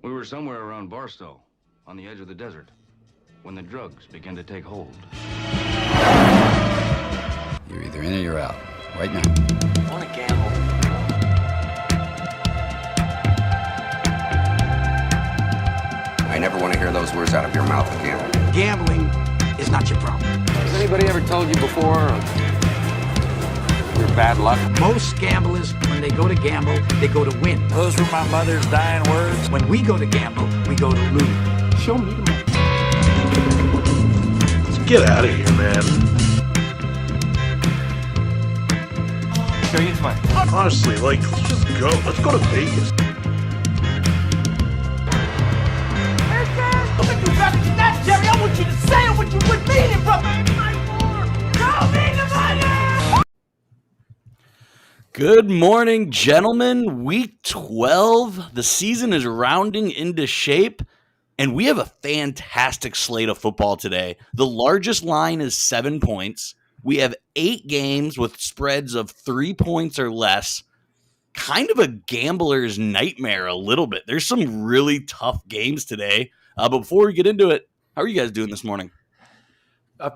We were somewhere around Barstow, on the edge of the desert, when the drugs began to take hold. You're either in or you're out. Right now. I want to gamble. I never want to hear those words out of your mouth again. Gambling is not your problem. Has anybody ever told you before you're bad luck? Most gamblers, when they go to gamble, they go to win. Those were my mother's dying words. When we go to gamble, we go to lose. Show me the money. Get out of here, man. Show you the money. Honestly, let's just go. Let's go to Vegas. Jerry, I want you to say it what you would mean it, brother. Show me the money! Good morning, gentlemen. Week 12. The season is rounding into shape, and we have a fantastic slate of football today. The largest line is 7 points. We have 8 games with spreads of 3 points or less. Kind of a gambler's nightmare a little bit. There's some really tough games today. But before we get into it, how are you guys doing this morning?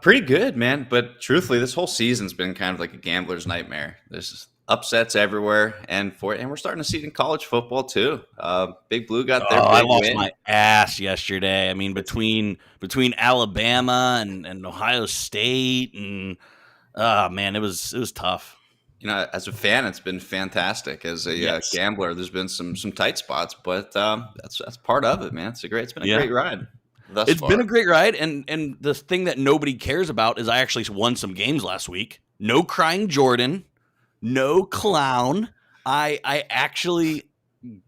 Pretty good, man. But truthfully, this whole season's been kind of like a gambler's nightmare. There's upsets everywhere, and we're starting to see it in college football too. Big Blue got their big I lost win. my ass yesterday. I mean, between Alabama and Ohio State, and man, it was tough. You know, as a fan, it's been fantastic. As a gambler, there's been some tight spots, but that's part of it, man. It's been a great ride. It's been a great ride, and the thing that nobody cares about is I actually won some games last week. No crying Jordan, no clown. I actually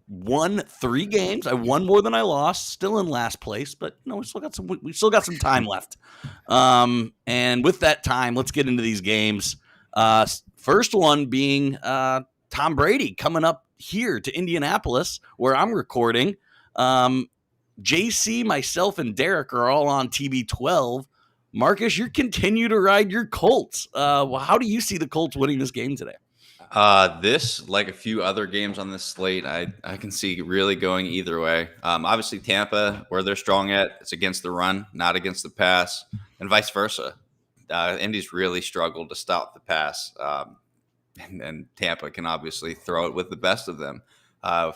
won 3 games. I won more than I lost. Still in last place, but we still got some time left. And with that time, let's get into these games. First one being Tom Brady coming up here to Indianapolis, where I'm recording. JC, myself, and Derek are all on TB12. Marcus, you continue to ride your Colts. How do you see the Colts winning this game today? This, like a few other games on this slate, I can see really going either way. Obviously, Tampa, where they're strong at, it's against the run, not against the pass, and vice versa. Indy's really struggled to stop the pass, and Tampa can obviously throw it with the best of them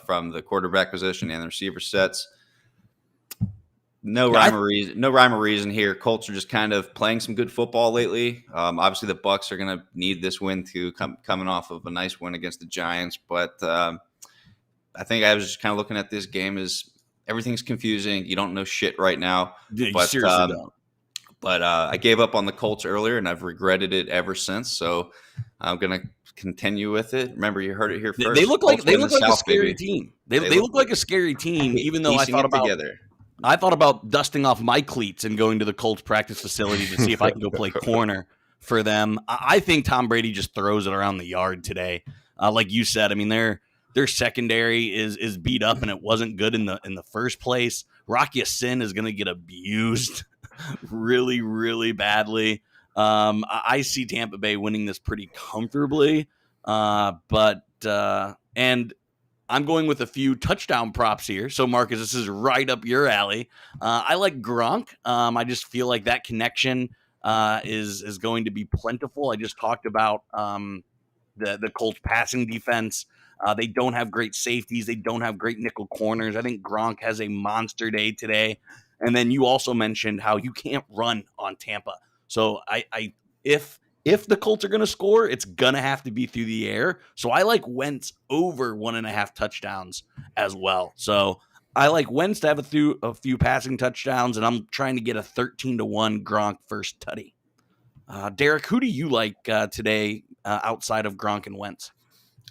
from the quarterback position and the receiver sets. No rhyme or reason here. Colts are just kind of playing some good football lately. Obviously, the Bucs are going to need this win to coming off of a nice win against the Giants. But I think I was just kind of looking at this game as everything's confusing. You don't know shit right now. Yeah, but seriously don't. But I gave up on the Colts earlier, and I've regretted it ever since. So I'm going to continue with it. Remember, you heard it here first. They look like a scary baby. team. They look like a scary team, even though I thought about dusting off my cleats and going to the Colts practice facility to see if I can go play corner for them. I think Tom Brady just throws it around the yard today. Like you said, I mean, their secondary is beat up, and it wasn't good in the first place. Rocky Sin is going to get abused really, really badly. I see Tampa Bay winning this pretty comfortably, but I'm going with a few touchdown props here. So, Marcus, this is right up your alley. I like Gronk. I just feel like that connection is going to be plentiful. I just talked about the Colts passing defense. They don't have great safeties. They don't have great nickel corners. I think Gronk has a monster day today. And then you also mentioned how you can't run on Tampa. So if the Colts are going to score, it's going to have to be through the air. So I like Wentz over 1.5 touchdowns as well. So I like Wentz to have a few passing touchdowns, and I'm trying to get a 13-1 Gronk first tutty. Derek, who do you like today outside of Gronk and Wentz?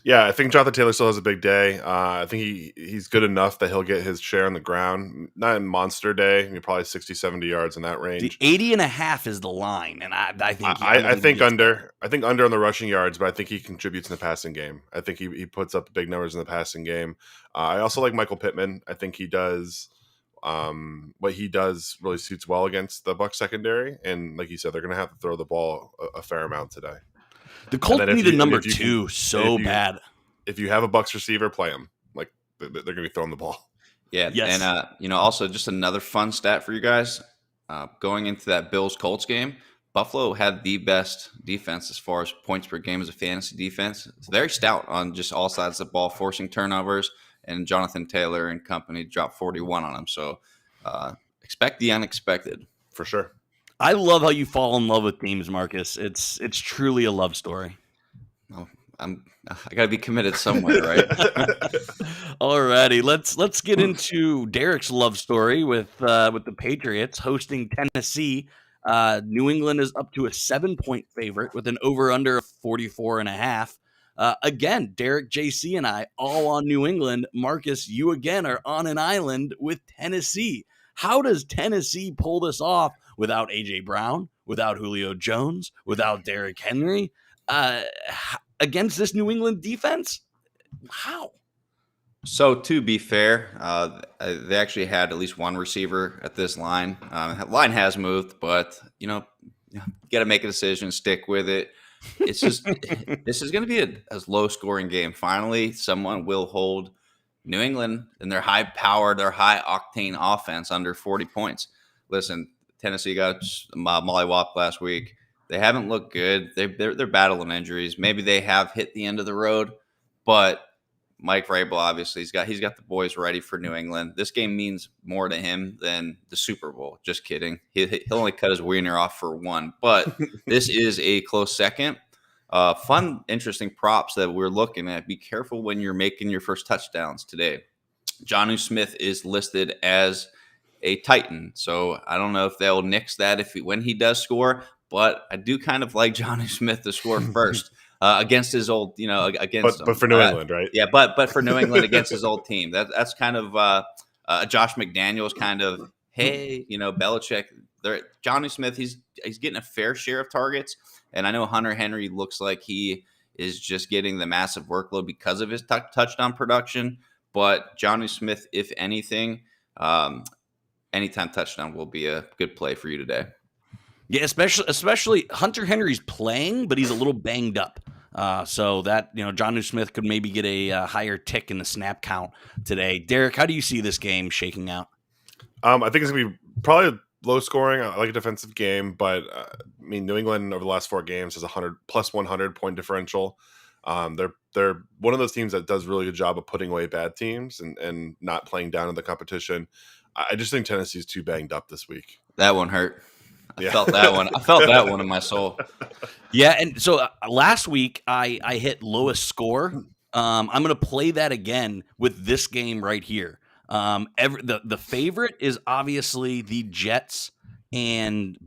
Yeah, I think Jonathan Taylor still has a big day. I think he's good enough that he'll get his share on the ground. Not a monster day. I mean, probably 60, 70 yards in that range. The 80.5 is the line, and I think I think under. I think under on the rushing yards, but I think he contributes in the passing game. I think he puts up big numbers in the passing game. I also like Michael Pittman. I think he does what he does really suits well against the Bucs secondary, and like you said, they're going to have to throw the ball a fair amount today. The Colts need a number 2 so bad. If you have a Bucs receiver, play him. Like they're going to be throwing the ball. Yeah, Yes. and also just another fun stat for you guys. Going into that Bills-Colts game, Buffalo had the best defense as far as points per game as a fantasy defense. It's very stout on just all sides of the ball, forcing turnovers, and Jonathan Taylor and company dropped 41 on them. So expect the unexpected. For sure. I love how you fall in love with teams, Marcus. It's truly a love story. Oh, I got to be committed somewhere, right? Alrighty, let's get into Derek's love story with the Patriots hosting Tennessee. New England is up to a 7-point favorite with an over/under of 44.5. Again, Derek, JC, and I all on New England. Marcus, you again are on an island with Tennessee. How does Tennessee pull this off without A.J. Brown, without Julio Jones, without Derrick Henry, against this New England defense? How? So to be fair, they actually had at least one receiver at this line. Line has moved, but you got to make a decision, stick with it. It's just this is going to be a low-scoring game. Finally, someone will hold New England and their high-powered, their high-octane offense under 40 points. Listen, Tennessee got mollywopped last week. They haven't looked good. They're battling injuries. Maybe they have hit the end of the road, but Mike Vrabel, obviously, he's got the boys ready for New England. This game means more to him than the Super Bowl. Just kidding. He'll only cut his wiener off for one, but this is a close second. Fun, interesting props that we're looking at. Be careful when you're making your first touchdowns today. Jonnu Smith is listed as a Titan, so I don't know if they'll nix that when he does score, but I do kind of like Jonnu Smith to score first. Against his old, against but for New England, right? Yeah, but for New England against his old team, that's kind of Josh McDaniels kind of Belichick. Jonnu Smith, he's getting a fair share of targets, and I know Hunter Henry looks like he is just getting the massive workload because of his touchdown production. But Jonnu Smith, if anything, anytime touchdown will be a good play for you today. Yeah, especially Hunter Henry's playing, but he's a little banged up. So that, Jonnu Smith could maybe get a higher tick in the snap count today. Derek, how do you see this game shaking out? I think it's going to be probably low scoring. I like a defensive game, but New England over the last 4 games has plus 100 point differential. They're one of those teams that does a really good job of putting away bad teams and not playing down in the competition. I just think Tennessee's too banged up this week. That one hurt. I felt that one. I felt that one in my soul. Yeah, and so last week I hit lowest score. I'm going to play that again with this game right here. The favorite is obviously the Jets and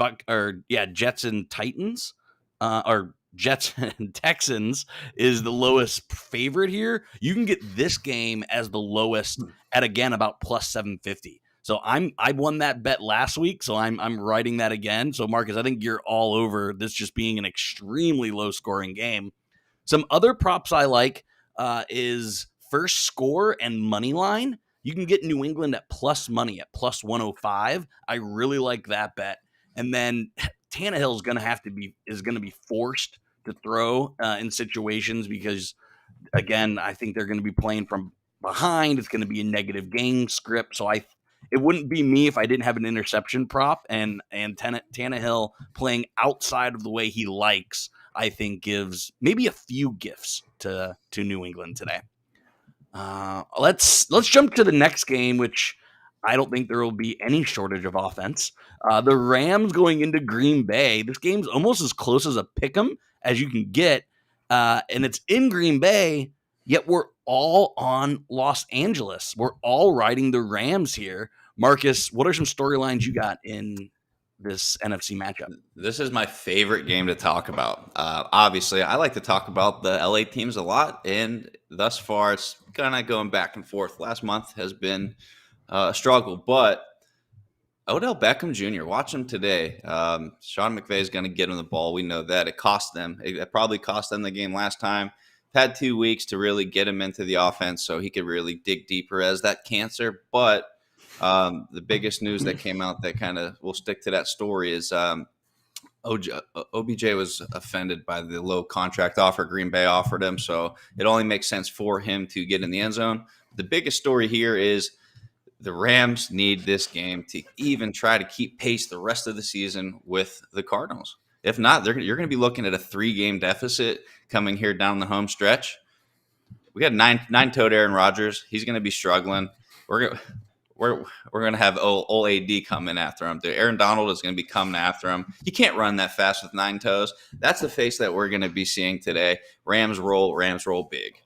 Jets and Titans, or Jets and Texans is the lowest favorite here. You can get this game as the lowest at again about plus 750. So I won that bet last week, so I'm writing that again. So Marcus, I think you're all over this just being an extremely low scoring game. Some other props I like is first score and money line. You can get New England at plus money at plus 105. I really like that bet. And then Tannehill is going to be forced to throw in situations because, again, I think they're going to be playing from behind. It's going to be a negative game script. So it wouldn't be me if I didn't have an interception prop, and Tannehill playing outside of the way he likes, I think gives maybe a few gifts to New England today. Let's jump to the next game, which I don't think there will be any shortage of offense. The Rams going into Green Bay. This game's almost as close as a pick'em as you can get, and it's in Green Bay. Yet we're all on Los Angeles. We're all riding the Rams here. Marcus, what are some storylines you got in this NFC matchup? This is my favorite game to talk about. Obviously, I like to talk about the LA teams a lot, and thus far, it's kind of going back and forth. Last month has been a struggle, but Odell Beckham Jr., watch him today. Sean McVay is going to get him the ball. We know that. It cost them. It probably cost them the game last time. Had 2 weeks to really get him into the offense so he could really dig deeper as that cancer. But the biggest news that came out that kind of will stick to that story is OBJ was offended by the low contract offer Green Bay offered him. So it only makes sense for him to get in the end zone. The biggest story here is the Rams need this game to even try to keep pace the rest of the season with the Cardinals. If not, you're going to be looking at a 3-game deficit coming here down the home stretch. We got nine-toed Aaron Rodgers. He's going to be struggling. We're going to have old AD coming after him. Aaron Donald is going to be coming after him. You can't run that fast with 9 toes. That's the face that we're going to be seeing today. Rams roll big.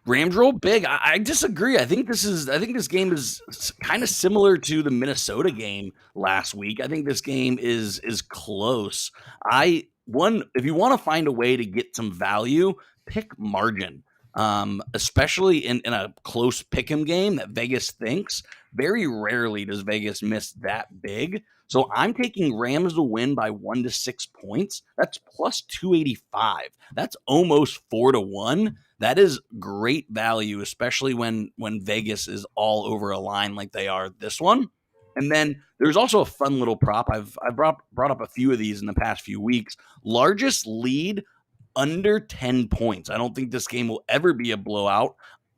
Rams roll big. I disagree. I think this game is kind of similar to the Minnesota game last week. I think this game is close. If you want to find a way to get some value, pick margin. Especially in a close pick'em game that Vegas thinks. Very rarely does Vegas miss that big. So I'm taking Rams to win by 1 to 6 points. That's plus 285. That's almost 4 to 1. That is great value, especially when Vegas is all over a line like they are this one. And then there's also a fun little prop. I've brought up a few of these in the past few weeks. Largest lead under 10 points. I don't think this game will ever be a blowout,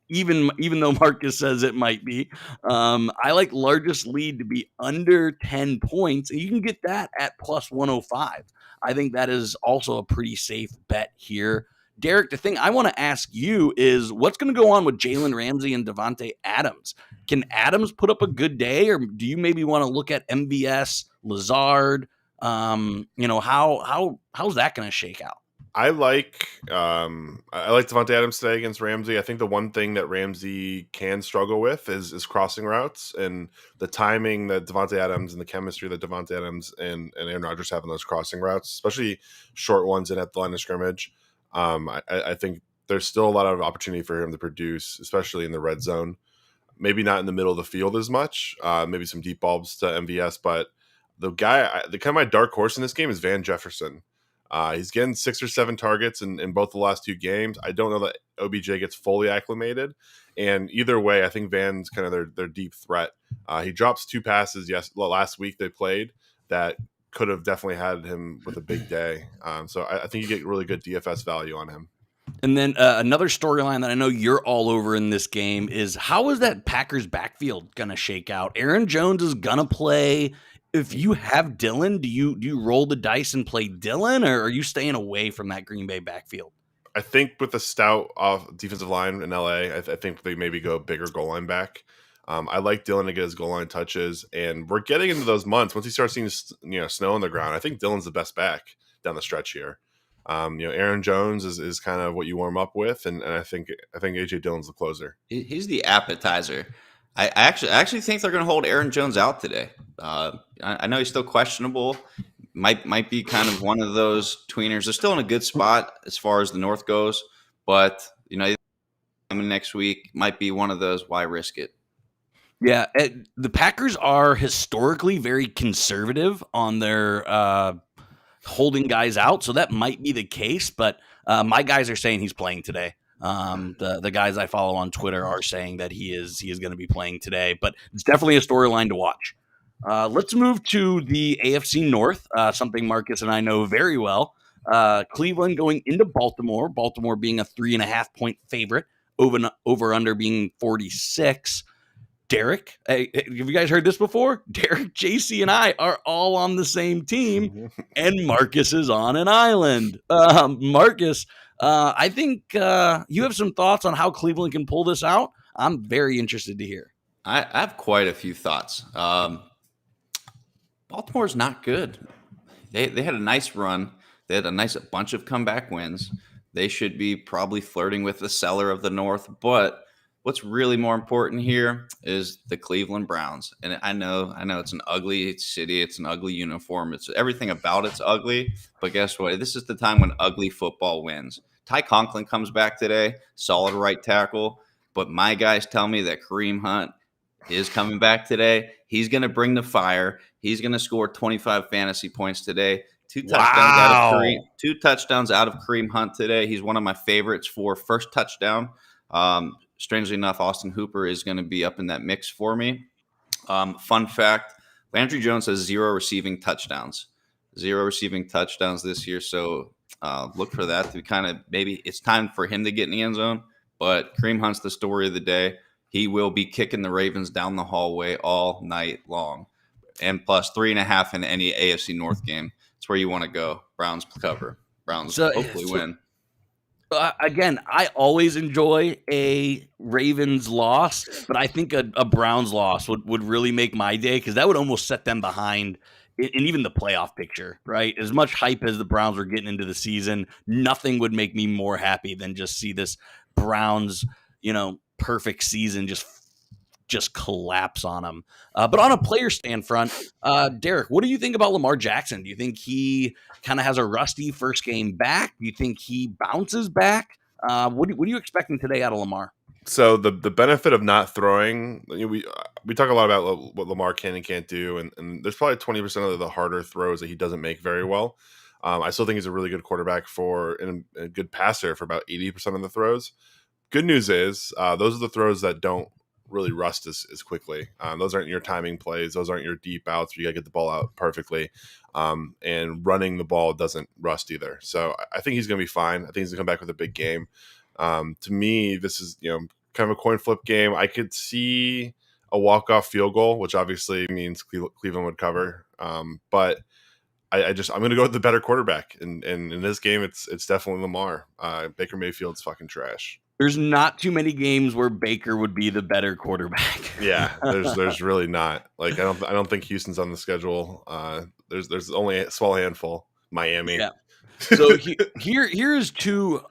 even though Marcus says it might be. I like largest lead to be under 10 points. You can get that at plus 105. I think that is also a pretty safe bet here. Derek, the thing I want to ask you is what's going to go on with Jalen Ramsey and Devontae Adams? Can Adams put up a good day, or do you maybe want to look at MVS, Lazard? How's that going to shake out? I like Devontae Adams today against Ramsey. I think the one thing that Ramsey can struggle with is crossing routes and the timing that Devontae Adams and the chemistry that Devontae Adams and Aaron Rodgers have in those crossing routes, especially short ones in at the line of scrimmage. I think there's still a lot of opportunity for him to produce, especially in the red zone. Maybe not in the middle of the field as much. Maybe some deep bulbs to MVS, but the kind of my dark horse in this game is Van Jefferson. He's getting 6 or 7 targets in both the last 2 games. I don't know that OBJ gets fully acclimated. And either way, I think Van's kind of their deep threat. He drops 2 passes last week they played that could have definitely had him with a big day. So I think you get really good DFS value on him. And then another storyline that I know you're all over in this game is how is that Packers backfield going to shake out? Aaron Jones is going to play. If you have Dillon, do you roll the dice and play Dillon, or are you staying away from that Green Bay backfield? I think with the stout defensive line in LA, I think they maybe go bigger goal line back. I like Dillon to get his goal line touches, and we're getting into those months. Once you start seeing snow on the ground, I think Dillon's the best back down the stretch here. Aaron Jones is kind of what you warm up with, and I think AJ Dillon's the closer. He's the appetizer. I actually think they're going to hold Aaron Jones out today. I know he's still questionable. Might be kind of one of those tweeners. They're still in a good spot as far as the North goes, but next week might be one of those. Why risk it? Yeah, the Packers are historically very conservative on their holding guys out, so that might be the case. But my guys are saying he's playing today. The guys I follow on Twitter are saying that he is going to be playing today, but it's definitely a storyline to watch. Let's move to the AFC North, something Marcus and I know very well. Cleveland going into Baltimore being a 3.5 point favorite, over under being 46. Derek, have you guys heard this before? Derek, JC, and I are all on the same team, and Marcus is on an island. Marcus, I think you have some thoughts on how Cleveland can pull this out. I'm very interested to hear. I have quite a few thoughts. Baltimore's not good. They had a nice run. They had a bunch of comeback wins. They should be probably flirting with the cellar of the North. But what's really more important here is the Cleveland Browns. And I know it's an ugly city. It's an ugly uniform. It's everything about it's ugly. But guess what? This is the time when ugly football wins. Ty Conklin comes back today, solid right tackle. But my guys tell me that Kareem Hunt is coming back today. He's going to bring the fire. He's going to score 25 fantasy points today. 2 touchdowns out of Kareem Hunt today. He's one of my favorites for first touchdown. Strangely enough, Austin Hooper is going to be up in that mix for me. Fun fact, Landry Jones has 0 receiving touchdowns. 0 receiving touchdowns this year. So look for that to kind of maybe it's time for him to get in the end zone. But Kareem Hunt's the story of the day. He will be kicking the Ravens down the hallway all night long. And plus 3.5 in any AFC North game. It's where you want to go. Browns cover. Browns hopefully win. Again, I always enjoy a Ravens loss, but I think a Browns loss would really make my day, because that would almost set them behind in even the playoff picture, right? As much hype as the Browns are getting into the season, nothing would make me more happy than just see this Browns, perfect season just collapse on them. But on a player stand front, Derek, what do you think about Lamar Jackson? Do you think he kind of has a rusty first game back? Do you think he bounces back? What are you expecting today out of Lamar? So the benefit of not throwing, we talk a lot about what Lamar can and can't do, and there's probably 20% of the harder throws that he doesn't make very well. I still think he's a really good quarterback and a good passer for about 80% of the throws. Good news is those are the throws that don't really rust as quickly. Those aren't your timing plays. Those aren't your deep outs where you got to get the ball out perfectly. And running the ball doesn't rust either. So I think he's going to be fine. I think he's going to come back with a big game. To me, this is kind of a coin flip game. I could see a walk-off field goal, which obviously means Cleveland would cover. But I'm going to go with the better quarterback. And in this game, it's definitely Lamar. Baker Mayfield's fucking trash. There's not too many games where Baker would be the better quarterback. Yeah, there's really not. Like I don't think Houston's on the schedule. There's only a small handful. Miami. Yeah. So here's two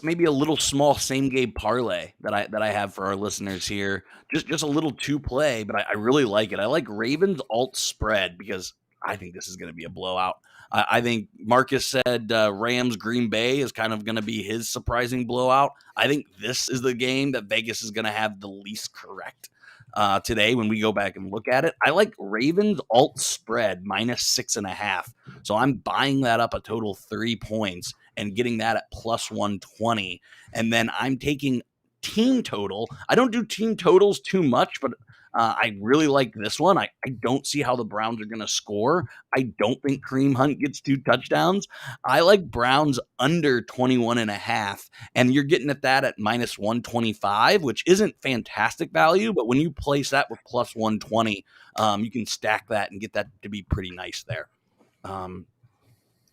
maybe a little small same game parlay that I have for our listeners here. Just a little 2-play, but I really like it. I like Ravens alt spread because I think this is going to be a blowout. I think Marcus said Rams Green Bay is kind of going to be his surprising blowout. I think this is the game that Vegas is going to have the least correct today when we go back and look at it. I like Ravens alt spread -6.5. So I'm buying that up a total 3 points and getting that at +120. And then I'm taking team total. I don't do team totals too much, but I really like this one. I don't see how the Browns are going to score. I don't think Kareem Hunt gets 2 touchdowns. I like Browns under 21.5, and you're getting at that at -125, which isn't fantastic value, but when you place that with +120, you can stack that and get that to be pretty nice there.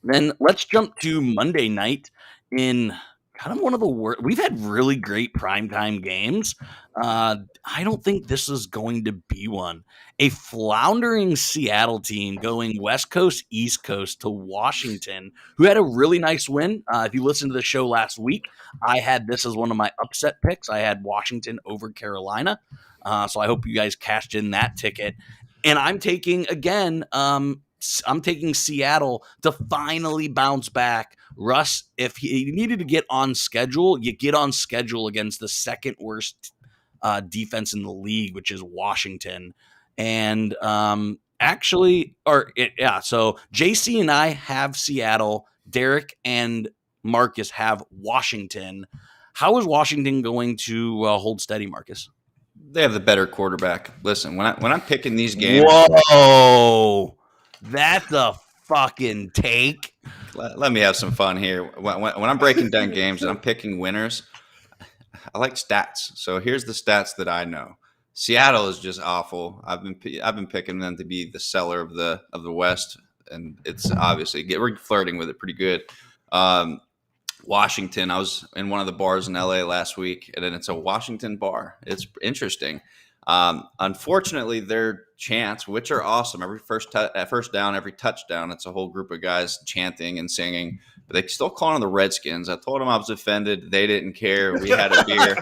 Then let's jump to Monday night in kind of one of the worst. We've had really great primetime games. I don't think this is going to be one. A floundering Seattle team going West Coast, East Coast to Washington, who had a really nice win. If you listened to the show last week, I had this as one of my upset picks. I had Washington over Carolina. So I hope you guys cashed in that ticket. And I'm taking, again, I'm taking Seattle to finally bounce back. Russ, if he needed to get on schedule, you get on schedule against the second worst defense in the league, which is Washington. And so JC and I have Seattle. Derek and Marcus have Washington. How is Washington going to hold steady, Marcus? They have the better quarterback. Listen, when I'm picking these games, whoa, that's a fucking take. Let me have some fun here. When I'm breaking down games and I'm picking winners, I like stats. So here's the stats that I know. Seattle is just awful. I've been picking them to be the seller of the West, and it's obviously we're flirting with it pretty good. Washington, I was in one of the bars in LA last week, and it's a Washington bar. It's interesting. Unfortunately, their chants, which are awesome, every first down, every touchdown, it's a whole group of guys chanting and singing, but they still call on the Redskins. I told them I was offended. They didn't care. We had a beer.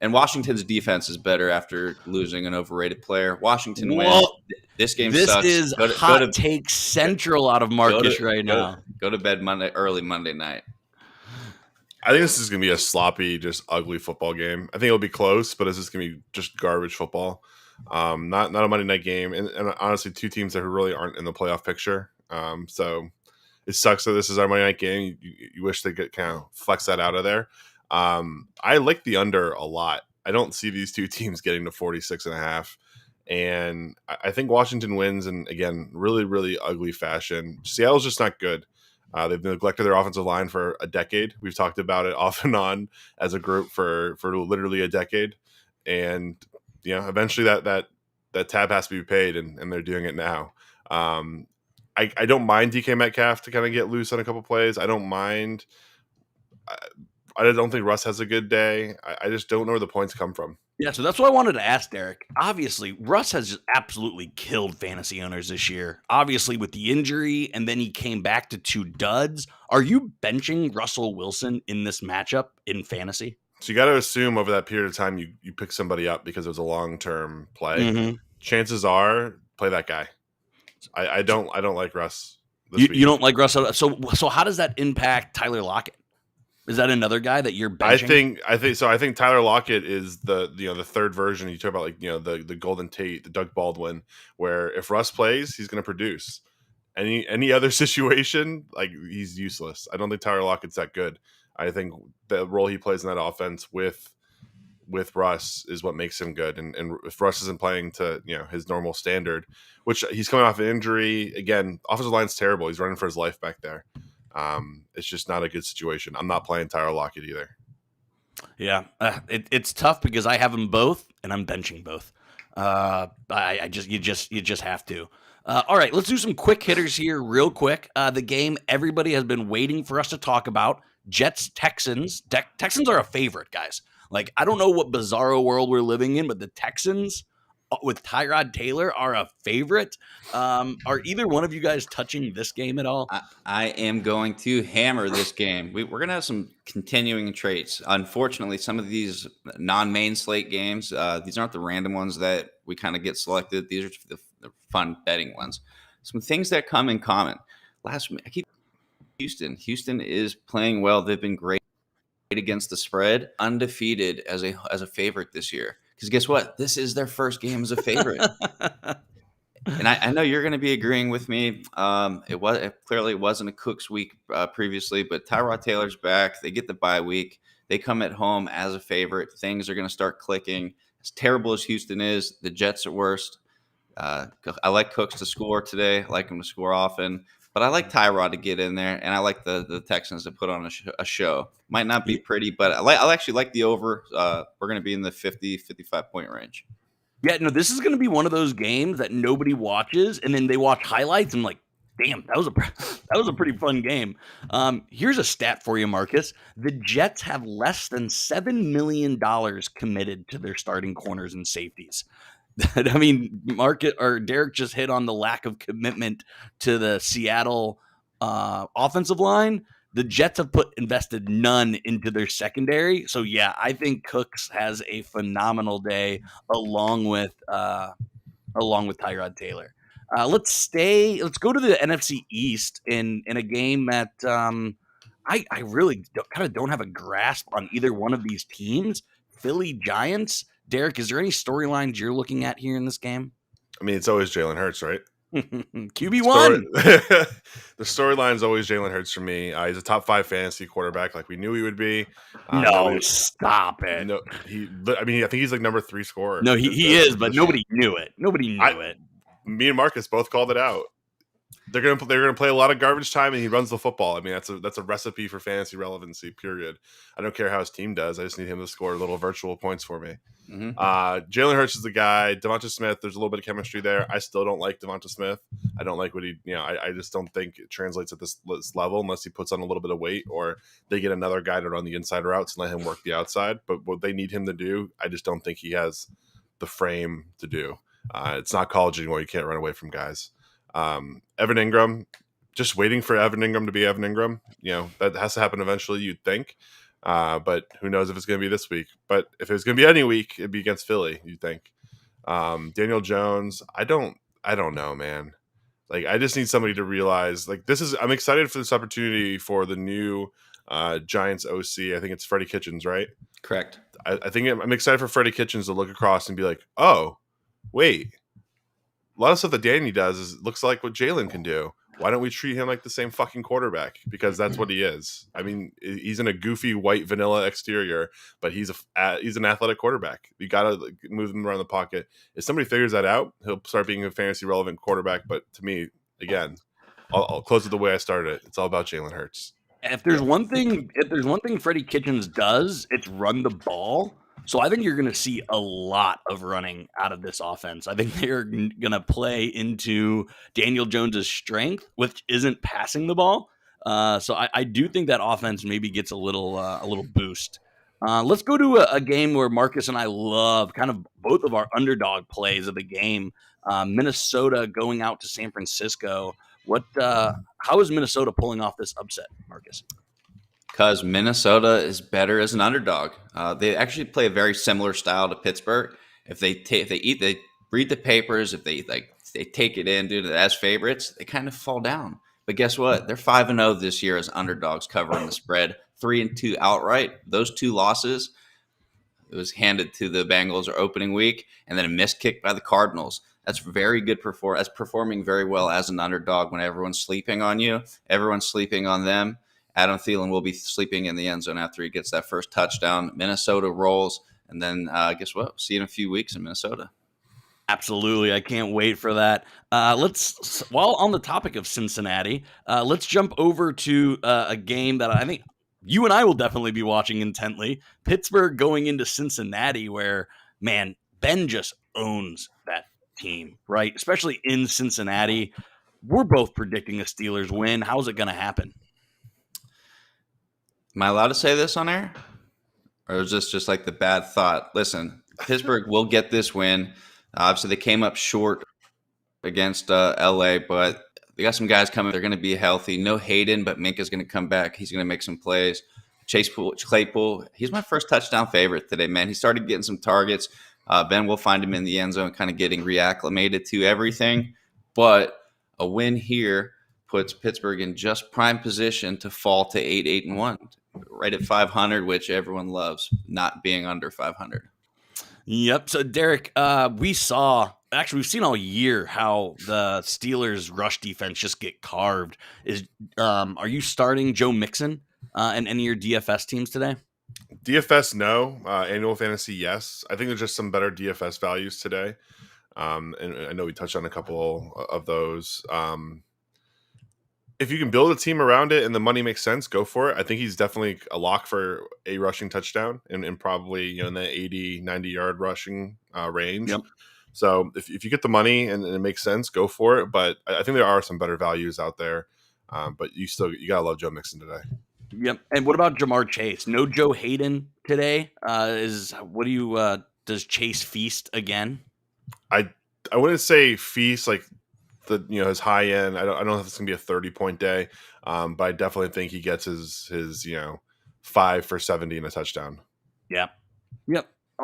And Washington's defense is better after losing an overrated player. Washington wins. This game sucks. This is hot take central out of Marcus right now. Go to bed early Monday night. I think this is going to be a sloppy, just ugly football game. I think it'll be close, but it's just going to be just garbage football. Not a Monday night game. And honestly, two teams that really aren't in the playoff picture. So it sucks that this is our Monday night game. You wish they could kind of flex that out of there. I like the under a lot. I don't see these two teams getting to 46.5. And I think Washington wins, and again, really, really ugly fashion. Seattle's just not good. They've neglected their offensive line for a decade. We've talked about it off and on as a group for literally a decade, and eventually that tab has to be paid, and they're doing it now. I don't mind DK Metcalf to kind of get loose on a couple plays. I don't mind. I don't think Russ has a good day. I just don't know where the points come from. Yeah, so that's what I wanted to ask Derek. Obviously, Russ has just absolutely killed fantasy owners this year. Obviously, with the injury, and then he came back to 2 duds. Are you benching Russell Wilson in this matchup in fantasy? So you got to assume over that period of time you pick somebody up because it was a long-term play. Mm-hmm. Chances are play that guy. I don't like Russ. You don't like Russ. So how does that impact Tyler Lockett? Is that another guy that you're benching? I think Tyler Lockett is the third version. You talk about the Golden Tate, the Doug Baldwin, where if Russ plays, he's going to produce. Any other situation, like, he's useless. I don't think Tyler Lockett's that good. I think the role he plays in that offense with Russ is what makes him good. And if Russ isn't playing to his normal standard, which he's coming off an injury, again, offensive line's terrible. He's running for his life back there. It's just not a good situation. I'm not playing Tyler Lockett either. Yeah, it's tough because I have them both, and I'm benching both. You just have to. All right, let's do some quick hitters here, real quick. The game everybody has been waiting for us to talk about: Jets Texans. Texans are a favorite, guys. Like, I don't know what bizarro world we're living in, but the Texans with Tyrod Taylor are a favorite. Are either one of you guys touching this game at all? I am going to hammer this game. We're going to have some continuing traits. Unfortunately, some of these non-main slate games, these aren't the random ones that we kind of get selected. These are the fun betting ones. Some things that come in common. Houston is playing well. They've been great against the spread, undefeated as a favorite this year. Because guess what? This is their first game as a favorite. And I know you're going to be agreeing with me. It clearly wasn't a Cook's week previously, but Tyrod Taylor's back. They get the bye week. They come at home as a favorite. Things are going to start clicking. As terrible as Houston is, the Jets are worst. I like Cooks to score today. I like him to score often. But I like Tyrod to get in there, and I like the Texans to put on a show. Might not be pretty, but I'll actually like the over. We're going to be in the 50, 55-point range. Yeah, no, this is going to be one of those games that nobody watches, and then they watch highlights and like, damn, that was a pretty fun game. Here's a stat for you, Marcus. The Jets have less than $7 million committed to their starting corners and safeties. I mean, Derek just hit on the lack of commitment to the Seattle offensive line. The Jets have invested none into their secondary. So yeah, I think Cooks has a phenomenal day along with Tyrod Taylor. Let's go to the NFC East in a game that I really don't have a grasp on either one of these teams. Philly Giants. Derek, is there any storylines you're looking at here in this game? I mean, it's always Jalen Hurts, right? QB1. The storyline is always Jalen Hurts for me. He's a top 5 fantasy quarterback, like we knew he would be. Stop it. No, I think he's like number 3 scorer. No, he is, but nobody knew it. Nobody knew it. Me and Marcus both called it out. They're gonna play a lot of garbage time, and he runs the football. I mean, that's a recipe for fantasy relevancy. Period. I don't care how his team does. I just need him to score little virtual points for me. Mm-hmm. Jalen Hurts is the guy. Devonta Smith, there's a little bit of chemistry there. I still don't like Devonta Smith. I don't like what he. I just don't think it translates at this level unless he puts on a little bit of weight or they get another guy to run the inside routes and let him work the outside. But what they need him to do, I just don't think he has the frame to do. It's not college anymore. You can't run away from guys. Evan Ingram, just waiting for Evan Ingram to be Evan Ingram. That has to happen eventually, you'd think. But who knows if it's going to be this week. But if it was going to be any week, it'd be against Philly, you'd think. Daniel Jones, I don't know, man. Like, I just need somebody to realize, like, I'm excited for this opportunity for the new Giants OC. I think it's Freddie Kitchens, right? Correct. I think I'm excited for Freddie Kitchens to look across and be like, oh, wait. A lot of stuff that Danny does looks like what Jalen can do. Why don't we treat him like the same fucking quarterback? Because that's what he is. I mean, he's in a goofy white vanilla exterior, but he's an athletic quarterback. You got to move him around the pocket. If somebody figures that out, he'll start being a fantasy relevant quarterback. But to me, again, I'll close it the way I started it. It's all about Jalen Hurts. If there's one thing Freddie Kitchens does, it's run the ball. So I think you're going to see a lot of running out of this offense. I think they're going to play into Daniel Jones's strength, which isn't passing the ball. So I do think that offense maybe gets a little boost. Let's go to a game where Marcus and I love kind of both of our underdog plays of the game. Minnesota going out to San Francisco. How is Minnesota pulling off this upset, Marcus? Because Minnesota is better as an underdog. They actually play a very similar style to Pittsburgh. If they read the papers, if they take it in, do it as favorites, they kind of fall down. But guess what? They're 5-0 this year as underdogs covering the spread, 3-2 outright. Those 2 losses, it was handed to the Bengals or opening week, and then a missed kick by the Cardinals. That's very good That's performing very well as an underdog when everyone's sleeping on you. Everyone's sleeping on them. Adam Thielen will be sleeping in the end zone after he gets that first touchdown. Minnesota rolls, and then guess what? See you in a few weeks in Minnesota. Absolutely. I can't wait for that. While on the topic of Cincinnati, let's jump over to a game that I think you and I will definitely be watching intently. Pittsburgh going into Cincinnati, where, man, Ben just owns that team, right? Especially in Cincinnati. We're both predicting a Steelers win. How's it going to happen? Am I allowed to say this on air? Or is this just like the bad thought? Listen, Pittsburgh will get this win. Obviously, they came up short against LA, but they got some guys coming. They're going to be healthy. No Hayden, but Minka's going to come back. He's going to make some plays. Claypool, he's my first touchdown favorite today, man. He started getting some targets. Ben will find him in the end zone, kind of getting reacclimated to everything. But a win here puts Pittsburgh in just prime position to fall to 8-1, right at 500, which everyone loves, not being under 500. Yep. So, Derek, we've seen all year how the Steelers' rush defense just get carved. Are you starting Joe Mixon in any of your DFS teams today? DFS, no. Annual fantasy, yes. I think there's just some better DFS values today. And I know we touched on a couple of those. If you can build a team around it and the money makes sense, go for it. I think he's definitely a lock for a rushing touchdown and probably in the 80, 90-yard rushing range. Yep. So if you get the money and it makes sense, go for it. But I think there are some better values out there. But you got to love Joe Mixon today. Yep. And what about Jamar Chase? No Joe Hayden today. Does Chase feast again? I wouldn't say feast like his high end. I don't know if it's gonna be a 30-point day, but I definitely think he gets his 5 for 70 and a touchdown. Yep.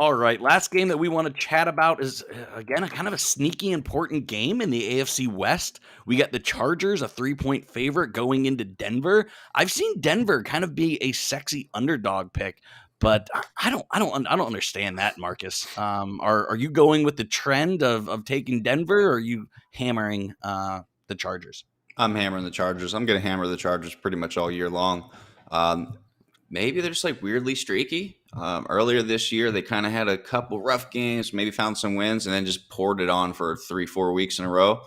All right. Last game that we want to chat about is, again, a kind of a sneaky important game in the AFC West. We got the Chargers, a 3-point favorite, going into Denver. I've seen Denver kind of be a sexy underdog pick, but I don't understand that, Marcus. Are you going with the trend of taking Denver, or are you hammering the Chargers? I'm hammering the Chargers. I'm going to hammer the Chargers pretty much all year long. Maybe they're just like weirdly streaky. Earlier this year, they kind of had a couple rough games, maybe found some wins, and then just poured it on for 3-4 weeks in a row.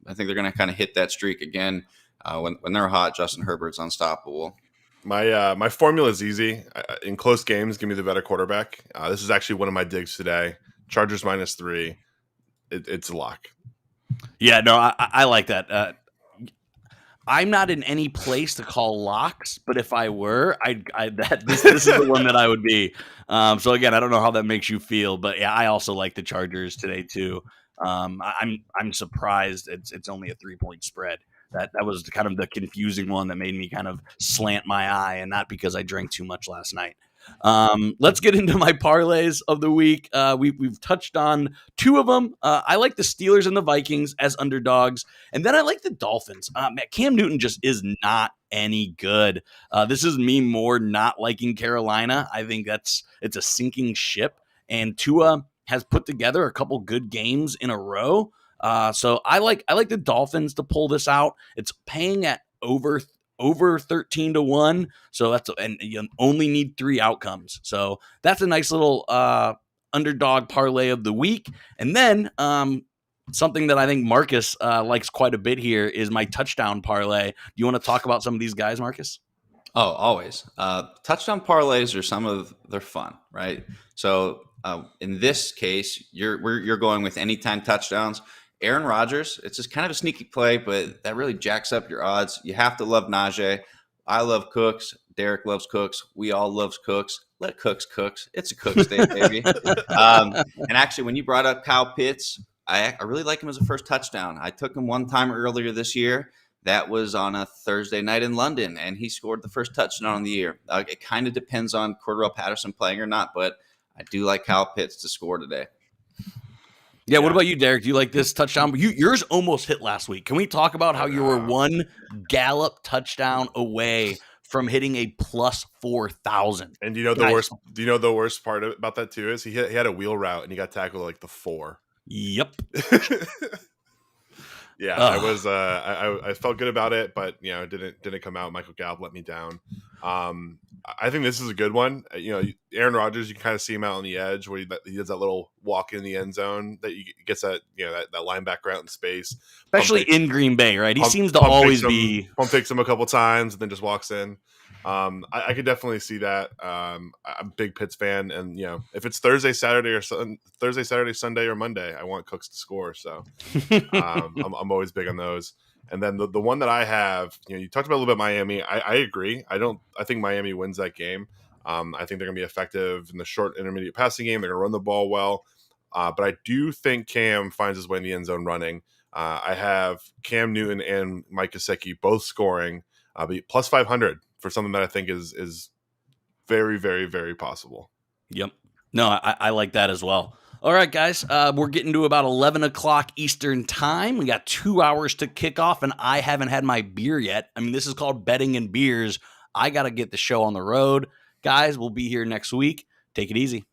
I think they're going to kind of hit that streak again. When they're hot, Justin Herbert's unstoppable. My formula is easy. In close games, give me the better quarterback. This is actually one of my digs today. Chargers -3. It's a lock. Yeah, no, I like that. I'm not in any place to call locks, but if I were, this is the one that I would be. So again, I don't know how that makes you feel, but yeah, I also like the Chargers today too. I'm surprised it's only a 3-point spread. That was kind of the confusing one that made me kind of slant my eye, and not because I drank too much last night. Let's get into my parlays of the week. We've touched on 2 of them. I like the Steelers and the Vikings as underdogs, and then I like the Dolphins. Cam Newton just is not any good. This is me more not liking Carolina. I think it's a sinking ship, and Tua has put together a couple good games in a row. So I like the Dolphins to pull this out. It's paying at over 13-1. So and you only need 3 outcomes. So that's a nice little underdog parlay of the week. And then something that I think Marcus likes quite a bit here is my touchdown parlay. Do you want to talk about some of these guys, Marcus? Oh, always. Touchdown parlays are they're fun, right? So in this case, you're going with anytime touchdowns. Aaron Rodgers, it's just kind of a sneaky play, but that really jacks up your odds. You have to love Najee. I love Cooks. Derek loves Cooks. We all loves Cooks. Let Cooks cooks. It's a Cooks day, baby. And actually, when you brought up Kyle Pitts, I really like him as a first touchdown. I took him one time earlier this year. That was on a Thursday night in London, and he scored the first touchdown of the year. It kind of depends on Cordell Patterson playing or not, but I do like Kyle Pitts to score today. Yeah, what about you, Derek? Do you like this touchdown? Yours almost hit last week. Can we talk about how you were one Gallup touchdown away from hitting a plus 4,000? And do you know the worst? Do you know the worst part about that too is he had a wheel route and he got tackled at like the 4. Yep. Yeah, I was. I felt good about it, but it didn't come out. Michael Gallup let me down. I think this is a good one. Aaron Rodgers, you can kind of see him out on the edge where he does that little walk in the end zone that he gets that that linebacker out in space, especially in Green Bay, right? He seems to always be pump fakes him a couple times and then just walks in. I could definitely see that. I'm a big Pitts fan, and if it's Thursday, Saturday, Sunday, or Monday, I want Cooks to score. So I'm always big on those. And then the one that I have, you talked about a little bit Miami. I agree. I think Miami wins that game. I think they're going to be effective in the short intermediate passing game. They're going to run the ball well. But I do think Cam finds his way in the end zone running. I have Cam Newton and Mike Gesicki both scoring, but plus 500 for something that I think is very, very, very possible. Yep. No, I like that as well. All right, guys, we're getting to about 11 o'clock Eastern time. We got 2 hours to kick off, and I haven't had my beer yet. I mean, this is called Betting and Beers. I got to get the show on the road. Guys, we'll be here next week. Take it easy.